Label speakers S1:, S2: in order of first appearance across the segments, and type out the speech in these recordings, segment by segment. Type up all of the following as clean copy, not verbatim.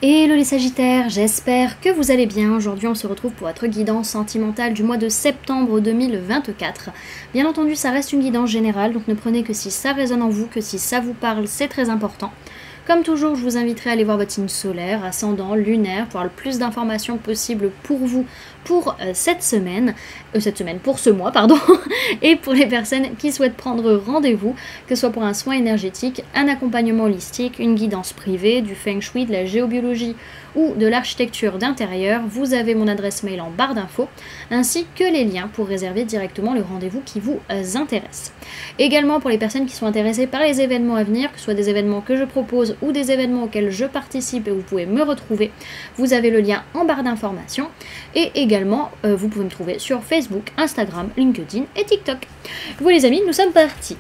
S1: Hello les Sagittaires, j'espère que vous allez bien. Aujourd'hui on se retrouve pour votre guidance sentimentale du mois de septembre 2024. Bien entendu ça reste une guidance générale, donc ne prenez que si ça résonne en vous, que si ça vous parle, c'est très important. Comme toujours, je vous inviterai à aller voir votre signe solaire, ascendant, lunaire, pour avoir le plus d'informations possible pour vous pour pour ce mois, pardon, et pour les personnes qui souhaitent prendre rendez-vous, que ce soit pour un soin énergétique, un accompagnement holistique, une guidance privée, du feng shui, de la géobiologie ou de l'architecture d'intérieur, vous avez mon adresse mail en barre d'infos, ainsi que les liens pour réserver directement le rendez-vous qui vous intéresse. Également pour les personnes qui sont intéressées par les événements à venir, que ce soit des événements que je propose ou des événements auxquels je participe et vous pouvez me retrouver, vous avez le lien en barre d'informations. Et également, vous pouvez me trouver sur Facebook, Instagram, LinkedIn et TikTok. Vous les amis, nous sommes partis.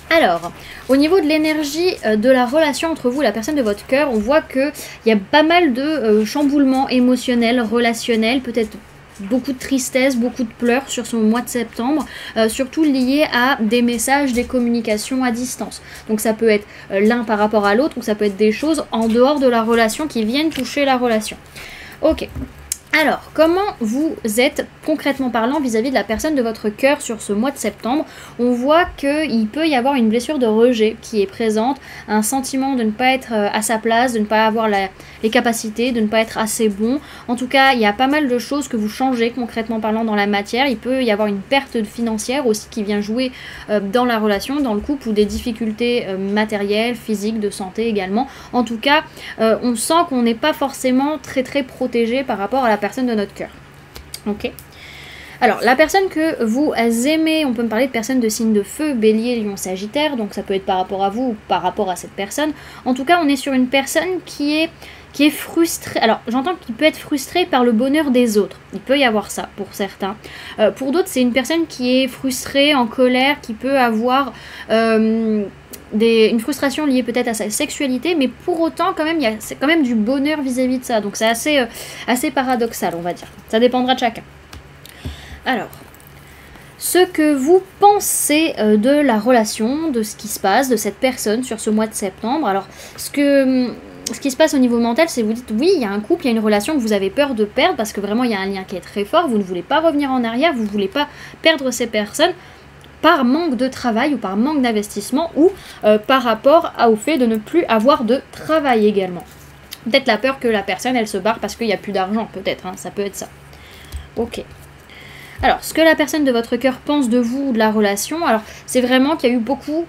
S1: Alors, au niveau de l'énergie de la relation entre vous et la personne de votre cœur, on voit qu'il y a pas mal de chamboulements émotionnels, relationnels, peut-être beaucoup de tristesse, beaucoup de pleurs sur ce mois de septembre, surtout liés à des messages, des communications à distance. Donc ça peut être l'un par rapport à l'autre, ou ça peut être des choses en dehors de la relation qui viennent toucher la relation. Ok. Alors, comment vous êtes concrètement parlant vis-à-vis de la personne de votre cœur sur ce mois de septembre? On voit qu'il peut y avoir une blessure de rejet qui est présente, un sentiment de ne pas être à sa place, de ne pas avoir les capacités, de ne pas être assez bon. En tout cas, il y a pas mal de choses que vous changez concrètement parlant dans la matière. Il peut y avoir une perte financière aussi qui vient jouer dans la relation, dans le couple, ou des difficultés matérielles, physiques, de santé également. En tout cas, on sent qu'on n'est pas forcément très protégé par rapport à la personne de notre cœur. Ok. Alors, la personne que vous aimez, on peut me parler de personnes de signe de feu, bélier, lion, sagittaire, donc ça peut être par rapport à vous ou par rapport à cette personne. En tout cas, on est sur une personne qui est frustrée. Alors, j'entends qu'il peut être frustré par le bonheur des autres. Il peut y avoir ça pour certains. Pour d'autres, c'est une personne qui est frustrée, en colère, qui peut avoir une frustration liée peut-être à sa sexualité, mais pour autant, quand même, c'est quand même du bonheur vis-à-vis de ça. Donc c'est assez paradoxal, on va dire. Ça dépendra de chacun. Alors, ce que vous pensez de la relation, de ce qui se passe, de cette personne sur ce mois de septembre. Alors, ce qui se passe au niveau mental, c'est que vous dites oui, il y a un couple, il y a une relation que vous avez peur de perdre, parce que vraiment, il y a un lien qui est très fort, vous ne voulez pas revenir en arrière, vous ne voulez pas perdre ces personnes, par manque de travail ou par manque d'investissement, ou par rapport au fait de ne plus avoir de travail également. Peut-être la peur que la personne elle se barre parce qu'il n'y a plus d'argent, peut-être, hein, ça peut être ça. Ok. Alors, ce que la personne de votre cœur pense de vous, de la relation, alors c'est vraiment qu'il y a eu beaucoup,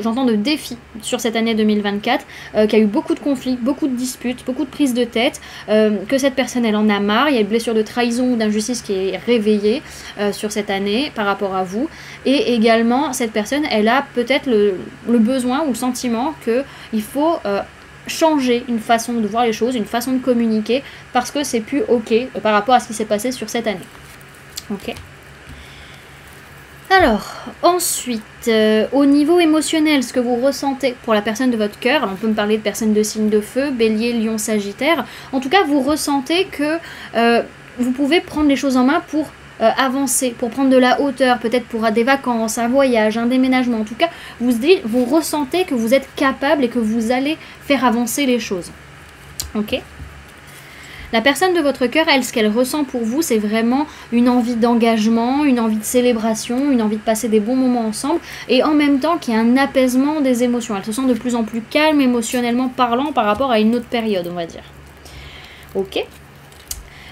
S1: j'entends de défis sur cette année 2024, qu'il y a eu beaucoup de conflits, beaucoup de disputes, beaucoup de prises de tête, que cette personne elle en a marre, il y a une blessure de trahison ou d'injustice qui est réveillée sur cette année par rapport à vous, et également cette personne elle a peut-être le besoin ou le sentiment qu'il faut changer une façon de voir les choses, une façon de communiquer, parce que c'est plus ok par rapport à ce qui s'est passé sur cette année. Ok. Alors, ensuite, au niveau émotionnel, ce que vous ressentez pour la personne de votre cœur, alors on peut me parler de personnes de signe de feu, bélier, lion, sagittaire, en tout cas, vous ressentez que vous pouvez prendre les choses en main pour avancer, pour prendre de la hauteur, peut-être pour des vacances, un voyage, un déménagement, en tout cas, vous ressentez que vous êtes capable et que vous allez faire avancer les choses. Ok ? La personne de votre cœur, elle, ce qu'elle ressent pour vous, c'est vraiment une envie d'engagement, une envie de célébration, une envie de passer des bons moments ensemble, et en même temps qu'il y a un apaisement des émotions. Elle se sent de plus en plus calme émotionnellement parlant par rapport à une autre période, on va dire. Ok ?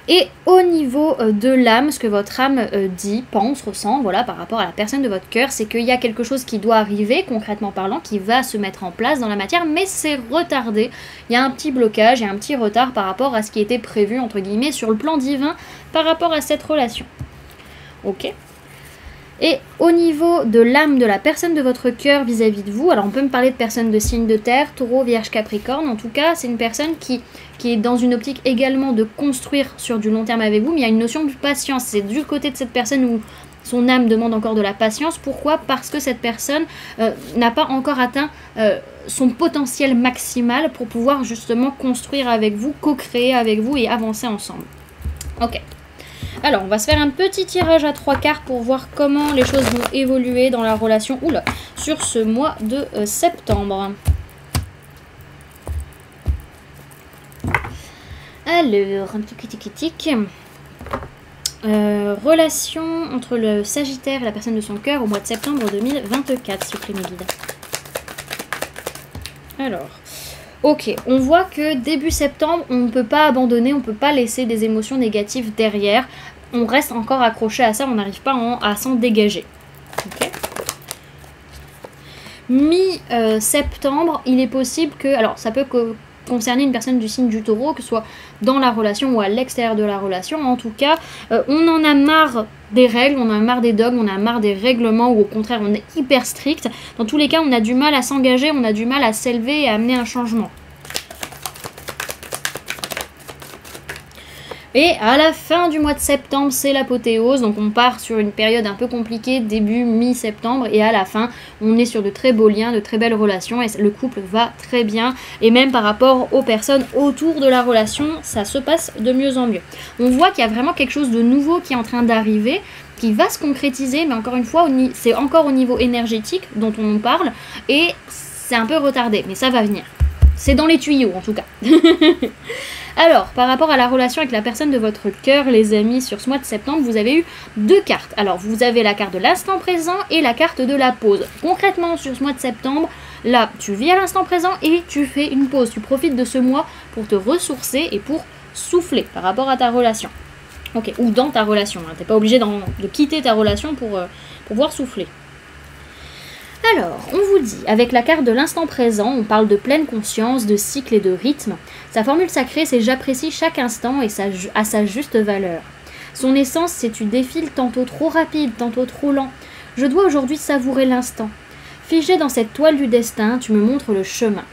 S1: Et au niveau de l'âme, ce que votre âme dit, pense, ressent, voilà, par rapport à la personne de votre cœur, c'est qu'il y a quelque chose qui doit arriver, concrètement parlant, qui va se mettre en place dans la matière, mais c'est retardé. Il y a un petit blocage, il y a un petit retard par rapport à ce qui était prévu, entre guillemets, sur le plan divin, par rapport à cette relation. Ok ? Et au niveau de l'âme de la personne de votre cœur vis-à-vis de vous, alors on peut me parler de personnes de signe de terre, taureau, vierge, capricorne, en tout cas c'est une personne qui est dans une optique également de construire sur du long terme avec vous, mais il y a une notion de patience, c'est du côté de cette personne où son âme demande encore de la patience. Pourquoi ? Parce que cette personne n'a pas encore atteint son potentiel maximal pour pouvoir justement construire avec vous, co-créer avec vous et avancer ensemble. Ok. Alors, on va se faire un petit tirage à 3 quarts pour voir comment les choses vont évoluer dans la relation sur ce mois de septembre. Alors, un petit tic. Relation entre le Sagittaire et la personne de son cœur au mois de septembre 2024, s'il vous plaît mes guides. Alors, ok, on voit que début septembre, on ne peut pas abandonner, on ne peut pas laisser des émotions négatives derrière. On reste encore accroché à ça, on n'arrive pas à s'en dégager. Ok. Mi-septembre, il est possible que... Alors, ça peut concerner une personne du signe du Taureau, que ce soit dans la relation ou à l'extérieur de la relation. En tout cas, on en a marre des règles, on en a marre des dogmes, on a marre des règlements, ou au contraire, on est hyper strict. Dans tous les cas, on a du mal à s'engager, on a du mal à s'élever et à amener un changement. Et à la fin du mois de septembre, c'est l'apothéose, donc on part sur une période un peu compliquée, début, mi-septembre, et à la fin, on est sur de très beaux liens, de très belles relations, et le couple va très bien, et même par rapport aux personnes autour de la relation, ça se passe de mieux en mieux. On voit qu'il y a vraiment quelque chose de nouveau qui est en train d'arriver, qui va se concrétiser, mais encore une fois, c'est encore au niveau énergétique dont on nous parle, et c'est un peu retardé, mais ça va venir. C'est dans les tuyaux, en tout cas. Alors, par rapport à la relation avec la personne de votre cœur, les amis, sur ce mois de septembre, vous avez eu deux cartes. Alors, vous avez la carte de l'instant présent et la carte de la pause. Concrètement, sur ce mois de septembre, là, tu vis à l'instant présent et tu fais une pause. Tu profites de ce mois pour te ressourcer et pour souffler par rapport à ta relation. Ok, ou dans ta relation. Hein. Tu n'es pas obligé de quitter ta relation pour pouvoir souffler. Alors, on vous dit, avec la carte de l'instant présent, on parle de pleine conscience, de cycle et de rythme. Sa formule sacrée, c'est « j'apprécie chaque instant et à sa juste valeur ». Son essence, c'est « tu défiles tantôt trop rapide, tantôt trop lent. Je dois aujourd'hui savourer l'instant. Figé dans cette toile du destin, tu me montres le chemin ».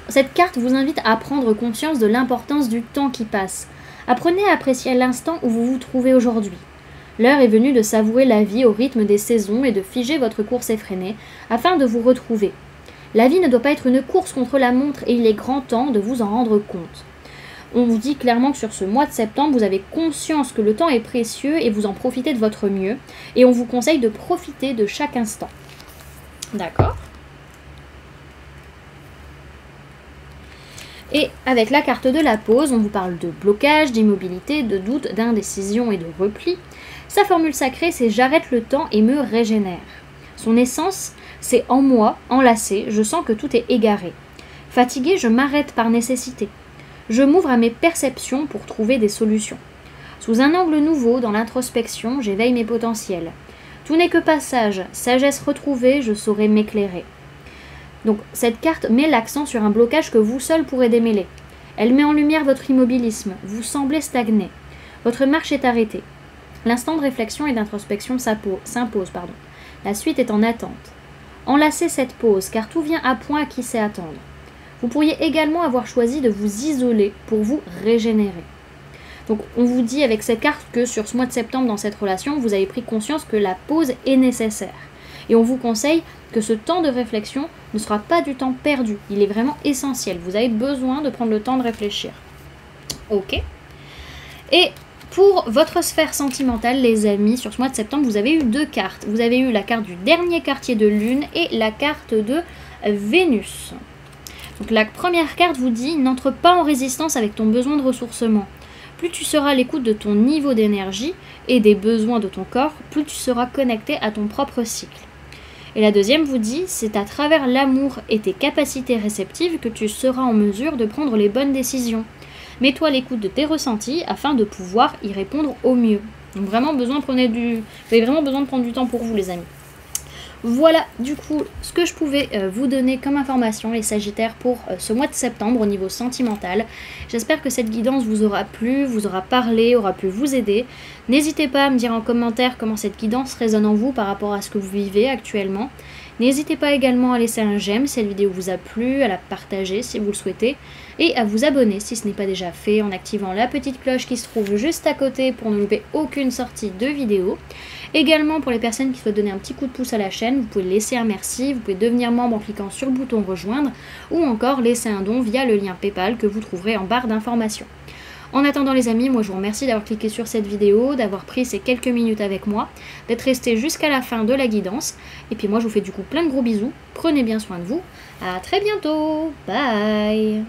S1: Cette carte vous invite à prendre conscience de l'importance du temps qui passe. Apprenez à apprécier l'instant où vous vous trouvez aujourd'hui. L'heure est venue de savourer la vie au rythme des saisons et de figer votre course effrénée afin de vous retrouver. La vie ne doit pas être une course contre la montre et il est grand temps de vous en rendre compte. On vous dit clairement que sur ce mois de septembre, vous avez conscience que le temps est précieux et vous en profitez de votre mieux. Et on vous conseille de profiter de chaque instant. D'accord ? Et avec la carte de la pause, on vous parle de blocage, d'immobilité, de doute, d'indécision et de repli. Sa formule sacrée, c'est « j'arrête le temps et me régénère ». Son essence, c'est « en moi, enlacé, je sens que tout est égaré. Fatigué, je m'arrête par nécessité. Je m'ouvre à mes perceptions pour trouver des solutions. Sous un angle nouveau, dans l'introspection, j'éveille mes potentiels. Tout n'est que passage, sagesse retrouvée, je saurai m'éclairer. » Donc cette carte met l'accent sur un blocage que vous seul pourrez démêler. Elle met en lumière votre immobilisme, vous semblez stagner. Votre marche est arrêtée. L'instant de réflexion et d'introspection s'impose. La suite est en attente. Enlacez cette pause, car tout vient à point à qui sait attendre. Vous pourriez également avoir choisi de vous isoler pour vous régénérer. Donc on vous dit avec cette carte que sur ce mois de septembre dans cette relation, vous avez pris conscience que la pause est nécessaire. Et on vous conseille que ce temps de réflexion ne sera pas du temps perdu. Il est vraiment essentiel. Vous avez besoin de prendre le temps de réfléchir. Ok. Et pour votre sphère sentimentale, les amis, sur ce mois de septembre, vous avez eu deux cartes. Vous avez eu la carte du dernier quartier de lune et la carte de Vénus. Donc la première carte vous dit « n'entre pas en résistance avec ton besoin de ressourcement ». Plus tu seras à l'écoute de ton niveau d'énergie et des besoins de ton corps, plus tu seras connecté à ton propre cycle. Et la deuxième vous dit « c'est à travers l'amour et tes capacités réceptives que tu seras en mesure de prendre les bonnes décisions. Mets-toi à l'écoute de tes ressentis afin de pouvoir y répondre au mieux. » Donc vraiment vous avez vraiment besoin de prendre du temps pour vous les amis. Voilà du coup ce que je pouvais vous donner comme information les Sagittaires pour ce mois de septembre au niveau sentimental. J'espère que cette guidance vous aura plu, vous aura parlé, aura pu vous aider. N'hésitez pas à me dire en commentaire comment cette guidance résonne en vous par rapport à ce que vous vivez actuellement. N'hésitez pas également à laisser un j'aime si cette vidéo vous a plu, à la partager si vous le souhaitez et à vous abonner si ce n'est pas déjà fait en activant la petite cloche qui se trouve juste à côté pour ne louper aucune sortie de vidéo. Également pour les personnes qui souhaitent donner un petit coup de pouce à la chaîne, vous pouvez laisser un merci, vous pouvez devenir membre en cliquant sur le bouton rejoindre ou encore laisser un don via le lien PayPal que vous trouverez en barre d'informations. En attendant les amis, moi je vous remercie d'avoir cliqué sur cette vidéo, d'avoir pris ces quelques minutes avec moi, d'être resté jusqu'à la fin de la guidance. Et puis moi je vous fais du coup plein de gros bisous, prenez bien soin de vous, à très bientôt, bye.